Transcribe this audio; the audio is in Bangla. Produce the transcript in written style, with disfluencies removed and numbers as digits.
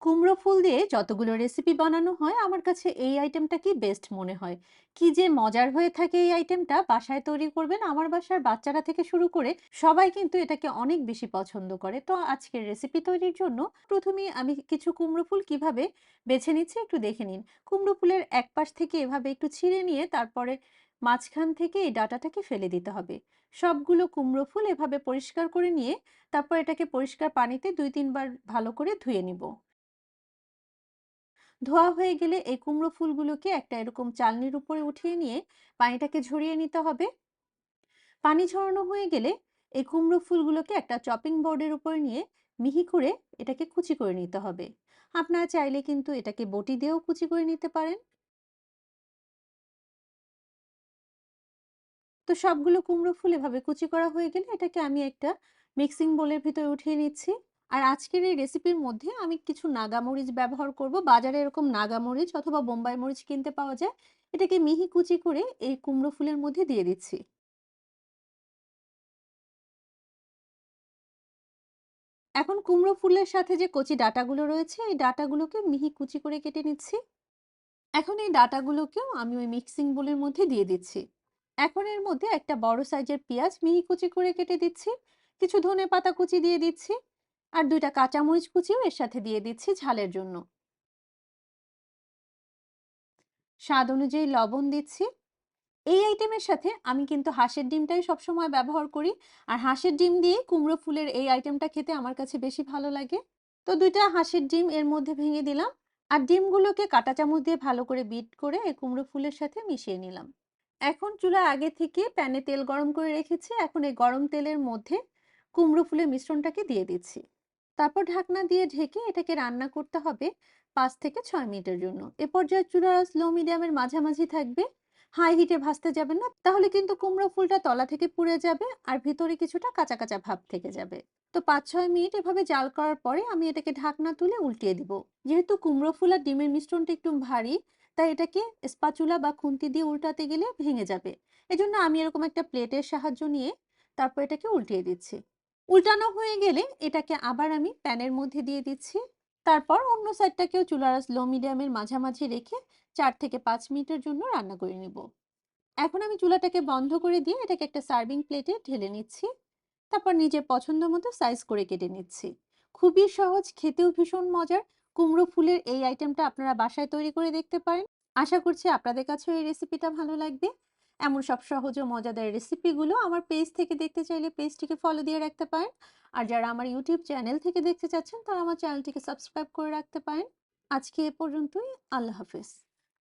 কুমড়ো ফুল দিয়ে যতগুলো রেসিপি বানানো হয় আমার কাছে এই আইটেমটা কি বেস্ট মনে হয়। কি যে মজার হয়ে থাকে এই আইটেমটা, বাসায় তৈরি করবেন, আমার বাসার বাচ্চারা থেকে শুরু করে সবাই কিন্তু এটাকে অনেক বেশি পছন্দ করে। তো আজকের রেসিপি তৈরির জন্য প্রথমেই আমি কিছু কুমড়ো ফুল কিভাবে বেছে নিচ্ছি একটু দেখে নিন। কুমড়ো ফুলের এক পাশ থেকে এভাবে একটু ছিঁড়ে নিয়ে তারপরে মাঝখান থেকে এই ডাঁটাটাকে ফেলে দিতে হবে। সবগুলো কুমড়ো ফুল এভাবে পরিষ্কার করে নিয়ে তারপর এটাকে পরিষ্কার পানিতে ২-৩ বার ভালো করে ধুয়ে নিব। ধোয়া হয়ে গেলে এই কুমড়ো ফুলগুলোকে একটা এরকম চালনির উপরে উঠিয়ে নিয়ে পানিটাকে ঝরিয়ে নিতে হবে। পানি ঝরানো হয়ে গেলে এই কুমড়ো ফুলগুলোকে একটা চপিং বোর্ডের উপর নিয়ে মিহি করে এটাকে কুচি করে নিতে হবে। আপনারা চাইলে কিন্তু এটাকে বটি দিয়েও কুচি করে নিতে পারেন। তো সবগুলো কুমড়ো ফুল এভাবে কুচি করা হয়ে গেলে এটাকে আমি একটা মিক্সিং বোলের ভিতরে উঠিয়ে নিচ্ছি। আর আজকের এই রেসিপির মধ্যে আমি কিছু নাগামরিচ ব্যবহার করব। বাজারে এরকম নাগামরিচ অথবা বোম্বাই মরিচ কিনতে পাওয়া যায়। এটাকে মিহি কুচি করে এই কুমড়ো ফুলের মধ্যে দিয়ে দিচ্ছি। এখন কুমড়ো ফুলের সাথে যে কচি ডাঁটাগুলো রয়েছে এই ডাঁটাগুলোকে মিহি কুচি করে কেটে নিচ্ছি। এখন এই ডাঁটাগুলোকেও আমি ওই মিক্সিং বোলের মধ্যে দিয়ে দিচ্ছি। এখন এর মধ্যে একটা বড় সাইজের পেঁয়াজ মিহি কুচি করে কেটে দিচ্ছি। কিছু ধনেপাতা কুচি দিয়ে দিচ্ছি। আর ২ টা কাঁচামরিচ কুচিও এর সাথে দিয়ে দিচ্ছি ঝালের জন্য। স্বাদ অনুযায়ী লবণ দিচ্ছি। এই আইটেমের সাথে আমি কিন্তু হাঁসের ডিমটাই সবসময় ব্যবহার করি। আর হাঁসের ডিম দিয়ে কুমড়ো ফুলের এই আইটেমটা খেতে আমার কাছে বেশি ভালো লাগে। তো ২ টা হাঁসের ডিম এর মধ্যে ভেঙে দিলাম। আর ডিমগুলোকে কাঁটা চামচ দিয়ে ভালো করে বিট করে এই কুমড়ো ফুলের সাথে মিশিয়ে নিলাম। এখন চুলায় আগে থেকে প্যানে তেল গরম করে রেখেছি। এখন এই গরম তেলের মধ্যে কুমড়ো ফুলের মিশ্রণটাকে দিয়ে দিচ্ছি। তারপর ঢাকনা দিয়ে ঢেকে এটাকে রান্না করতে হবে ৫ থেকে ৬ মিনিটের জন্য। এ পর্যায়ে চুলার আঁচ লো মিডিয়ামের মাঝামাঝি থাকবে। হাই হিটে ভাজতে যাবেন না। তাহলে কিন্তু কুমড়ো ফুলটা তলা থেকে পুড়ে যাবে আর ভিতরে কিছুটা কাঁচা, কাঁচা ভাব থেকে যাবে। তো ৫-৬ মিনিট এভাবে জাল করার পরে আমি এটাকে ঢাকনা তুলে উল্টিয়ে দিব। যেহেতু কুমড়ো ফুল আর ডিমের মিশ্রণটা একটু ভারী, তাই এটাকে স্পাচুলা বা খুন্তি দিয়ে উল্টাতে গেলে ভেঙে যাবে। এজন্য আমি এরকম একটা প্লেটের সাহায্য নিয়ে তারপর এটাকে উল্টিয়ে দিচ্ছি। উল্টানো হয়ে গেলে এটাকে আবার আমি প্যানের মধ্যে দিয়ে দিচ্ছি। তারপর অন্য সাইডটাকেও চুলার আঁচ লো মিডিয়ামের মাঝামাঝি রেখে ৪ থেকে ৫ মিনিটের জন্য রান্না করে নিব। এখন আমি চুলাটাকে বন্ধ করে দিয়ে এটাকে একটা সার্ভিং প্লেটে ঢেলে নিচ্ছি। তারপর নিজের পছন্দ মতো সাইজ করে কেটে নিচ্ছি। খুবই সহজ, খেতেও ভীষণ মজার। কুমড়ো ফুলের এই আইটেমটা আপনারা বাসায় তৈরি করে দেখতে পারেন। আশা করছি আপনাদের কাছেও এই রেসিপিটা ভালো লাগবে। এমন সব সহজ ও মজাদার রেসিপিগুলো আমার পেজ থেকে দেখতে চাইলে পেজটিকে ফলো দিয়ে রাখতে পারেন। আর যারা আমার ইউটিউব চ্যানেল থেকে দেখতে চাচ্ছেন তারা আমার চ্যানেলটিকে সাবস্ক্রাইব করে রাখতে পারেন। আজকে এ পর্যন্তই। আল্লাহ হাফেজ।